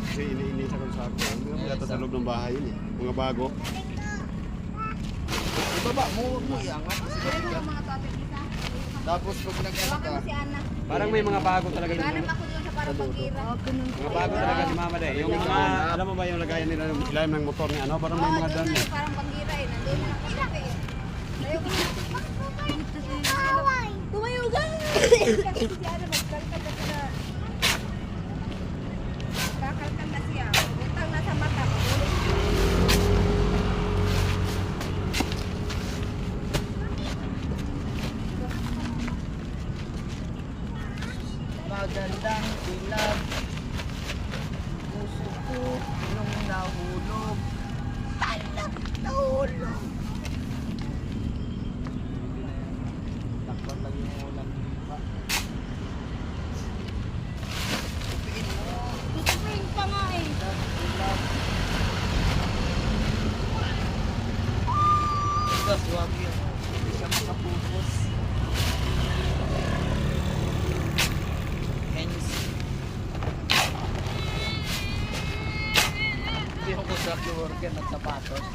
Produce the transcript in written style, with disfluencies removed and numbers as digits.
Kasi iniinisa ko sa ako. Hindi naman yata sa loob ng bahay yun eh. Mga bago. Ibaba mo, huwag mo iangat. Tapos pag nag-ano ka, Si Ana. Parang may mga bago talaga yung Hanap ako doon sa parang panggira. mga bago talaga si Mama De. Yung mga, alam mo ba yung lagayan nila ng ilalim ng motor ni ano? Parang may mga Doon dami. na parang panggira eh. Nandun na nakatabi eh. Tayo ko na. Tumayo ka! Kasi si Ana magkalkal na sila. Kakalkal na siya. Utang na sa mata. magandang ilag. Puso ko nung nahulog. Talag nahulog. Takpan lang yung ulan. Tupiin mo. Tutupiin pa nga eh. Ilag. Gas, wag yun. Hindi siya makapupos. Hence, hindi ako sa worker at sapatos.